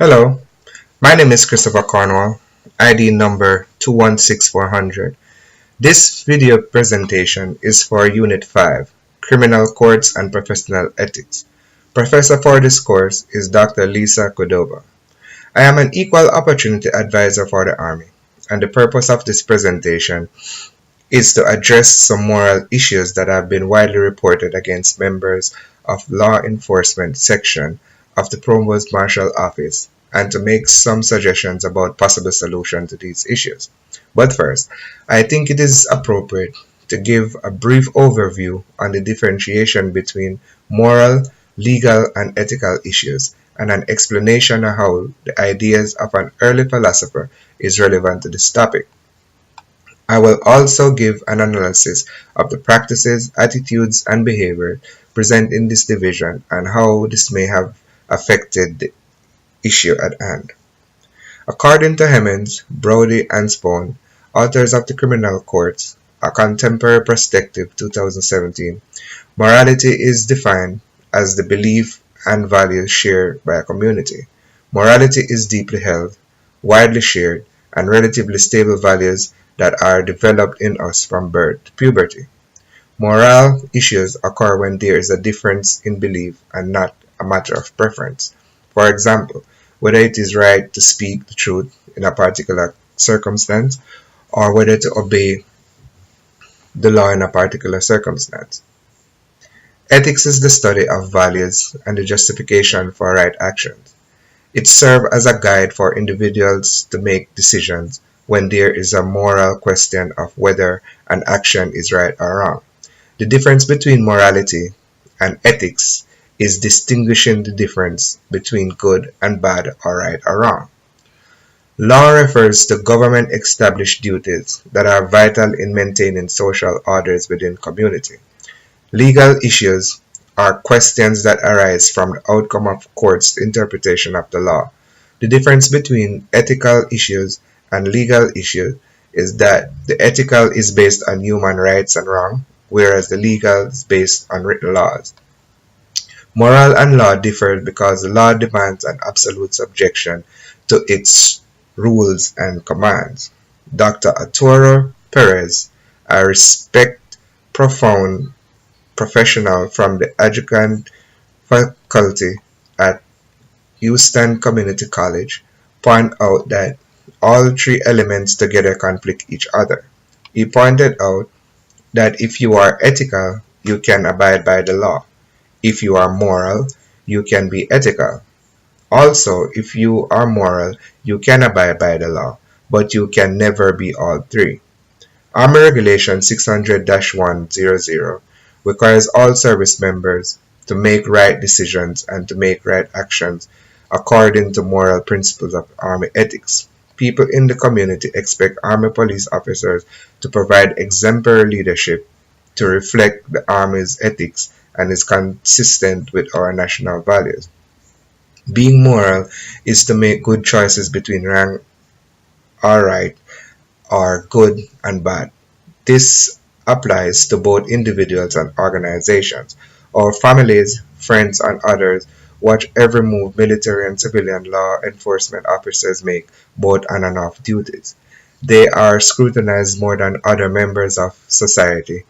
Hello, my name is Christopher Cornwall, ID number 216400. This video presentation is for Unit 5, Criminal Courts and Professional Ethics. Professor for this course is Dr. Lisa Cordova. I am an equal opportunity advisor for the Army, and the purpose of this presentation is to address some moral issues that have been widely reported against members of law enforcement section of the Provost Marshal Office and to make some suggestions about possible solutions to these issues. But first, I think it is appropriate to give a brief overview on the differentiation between moral, legal, and ethical issues and an explanation of how the ideas of an early philosopher is relevant to this topic. I will also give an analysis of the practices, attitudes, and behavior present in this division and how this may have affected the issue at hand. According to Hemmings, Brody, and Spohn, authors of the Criminal Courts, a Contemporary Perspective 2017, morality is defined as the belief and values shared by a community. Morality is deeply held, widely shared, and relatively stable values that are developed in us from birth to puberty. Moral issues occur when there is a difference in belief and not a matter of preference. For example, whether it is right to speak the truth in a particular circumstance or whether to obey the law in a particular circumstance. Ethics is the study of values and the justification for right actions. It serves as a guide for individuals to make decisions when there is a moral question of whether an action is right or wrong. The difference between morality and ethics is distinguishing the difference between good and bad or right or wrong. Law refers to government-established duties that are vital in maintaining social orders within community. Legal issues are questions that arise from the outcome of court's interpretation of the law. The difference between ethical issues and legal issues is that the ethical is based on human rights and wrong, whereas the legal is based on written laws. Moral and law differ because the law demands an absolute subjection to its rules and commands. Dr. Arturo Perez, a respected profound professional from the adjunct faculty at Houston Community College, pointed out that all three elements together conflict each other. He pointed out that if you are ethical, you can abide by the law. If you are moral, you can be ethical. Also, if you are moral, you can abide by the law, but you can never be all three. Army Regulation 600-100 requires all service members to make right decisions and to make right actions according to moral principles of Army ethics. People in the community expect Army police officers to provide exemplary leadership to reflect the Army's ethics and is consistent with our national values. Being moral is to make good choices between wrong or right or good and bad. This applies to both individuals and organizations. Our families, friends, and others watch every move military and civilian law enforcement officers make, both on and off duties. They are scrutinized more than other members of society.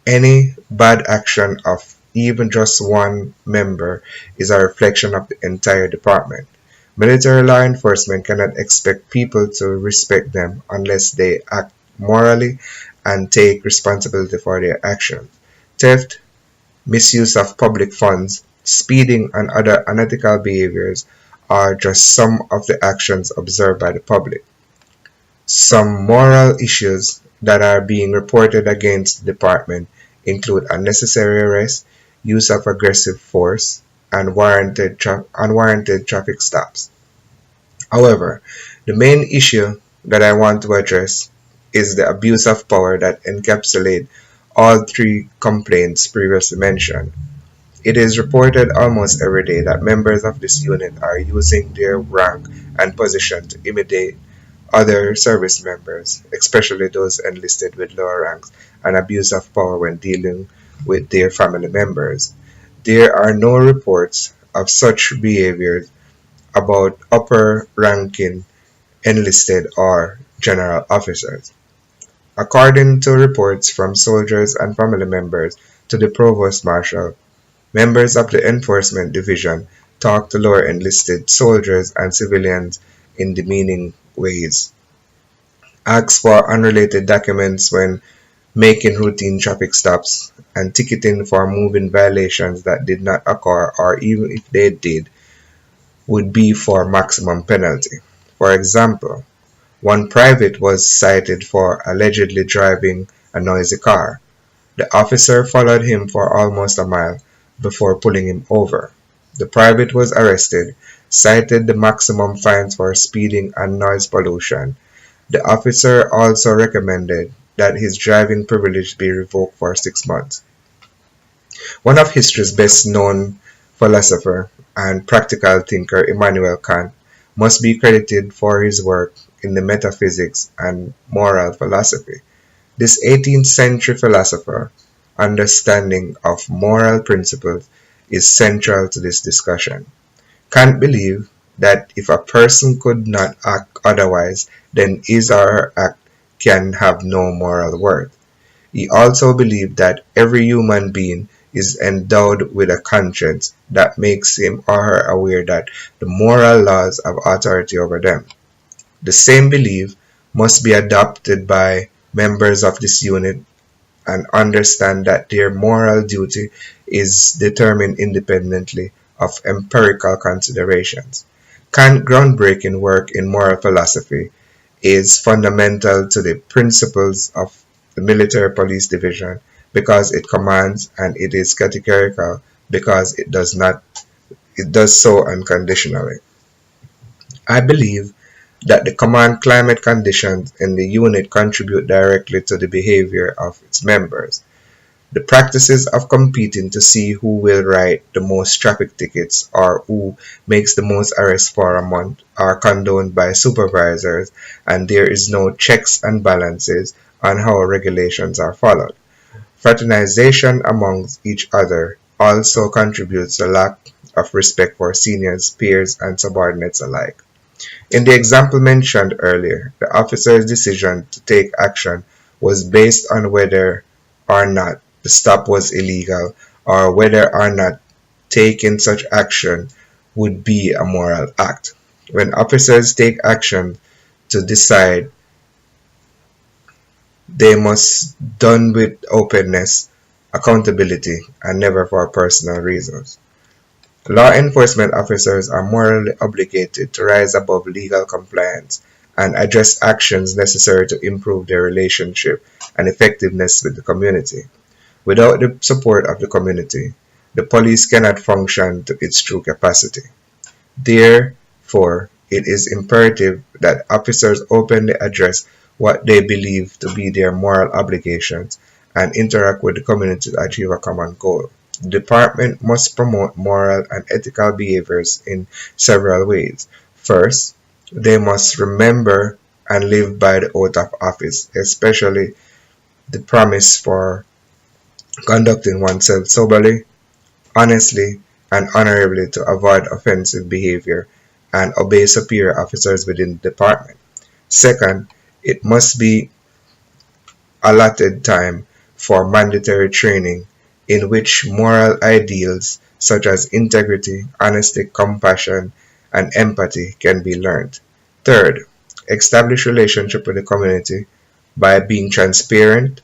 Any bad action of even just one member is a reflection of the entire department. Military law enforcement cannot expect people to respect them unless they act morally and take responsibility for their actions. Theft, misuse of public funds, speeding, and other unethical behaviors are just some of the actions observed by the public. Some moral issues that are being reported against the department include unnecessary arrest, use of aggressive force, and unwarranted traffic stops. However, the main issue that I want to address is the abuse of power that encapsulate all three complaints previously mentioned. It is reported almost every day that members of this unit are using their rank and position to intimidate other service members, especially those enlisted with lower ranks, and abuse of power when dealing with their family members. There are no reports of such behaviors about upper ranking enlisted or general officers. According to reports from soldiers and family members to the Provost Marshal, members of the Enforcement Division talk to lower enlisted soldiers and civilians in demeaning ways, ask for unrelated documents when making routine traffic stops, and ticketing for moving violations that did not occur or even if they did would be for maximum penalty. For example, one private was cited for allegedly driving a noisy car. The officer followed him for almost a mile before pulling him over. The private was arrested, cited the maximum fines for speeding and noise pollution. The officer also recommended that his driving privilege be revoked for 6 months. One of history's best known philosopher and practical thinker, Immanuel Kant, must be credited for his work in the metaphysics and moral philosophy. This 18th century philosopher understanding of moral principles is central to this discussion. Kant believed that if a person could not act otherwise, then his or her act can have no moral worth. He also believed that every human being is endowed with a conscience that makes him or her aware that the moral laws have authority over them. The same belief must be adopted by members of this unit and understand that their moral duty is determined independently of empirical considerations. Kant's groundbreaking work in moral philosophy is fundamental to the principles of the military police division because it commands, and it is categorical because it does so unconditionally. I believe that the command climate conditions in the unit contribute directly to the behavior of its members. The practices of competing to see who will write the most traffic tickets or who makes the most arrests for a month are condoned by supervisors, and there is no checks and balances on how regulations are followed. Fraternization amongst each other also contributes to lack of respect for seniors, peers, and subordinates alike. In the example mentioned earlier, the officer's decision to take action was based on whether or not the stop was illegal or whether or not taking such action would be a moral act. When officers take action to decide, they must done with openness, accountability, and never for personal reasons. Law enforcement officers are morally obligated to rise above legal compliance and address actions necessary to improve their relationship and effectiveness with the community. Without the support of the community, the police cannot function to its true capacity. Therefore, it is imperative that officers openly address what they believe to be their moral obligations and interact with the community to achieve a common goal. The department must promote moral and ethical behaviors in several ways. First, they must remember and live by the oath of office, especially the promise for conducting oneself soberly, honestly, and honorably to avoid offensive behavior and obey superior officers within the department. Second, it must be allotted time for mandatory training in which moral ideals such as integrity, honesty, compassion, and empathy can be learned. Third, establish relationship with the community by being transparent,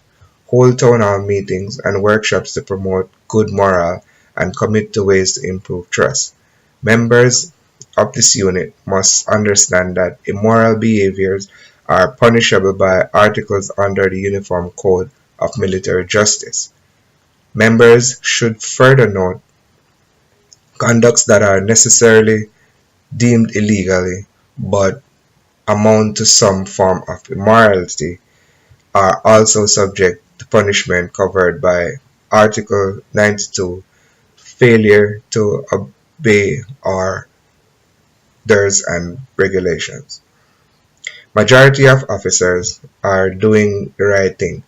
hold town hall meetings and workshops to promote good moral and commit to ways to improve trust. Members of this unit must understand that immoral behaviors are punishable by articles under the Uniform Code of Military Justice. Members should further note conducts that are necessarily deemed illegally but amount to some form of immorality are also subject to punishment covered by Article 92, failure to obey orders and regulations. Majority of officers are doing the right thing,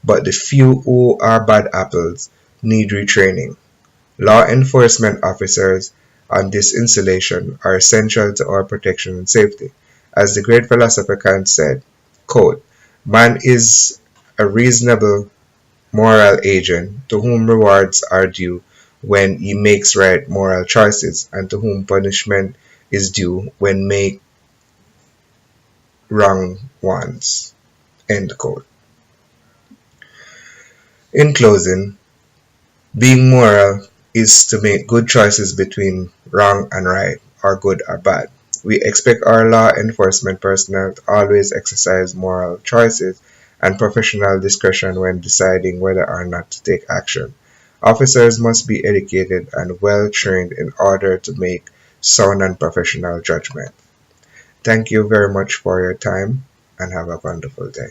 but the few who are bad apples need retraining. Law enforcement officers on this insulation are essential to our protection and safety. As the great philosopher Kant said, quote, "Man is a reasonable moral agent to whom rewards are due when he makes right moral choices, and to whom punishment is due when make wrong ones." End quote. In closing, being moral is to make good choices between wrong and right, or good or bad. We expect our law enforcement personnel to always exercise moral choices and professional discretion when deciding whether or not to take action. Officers must be educated and well trained in order to make sound and professional judgment. Thank you very much for your time and have a wonderful day.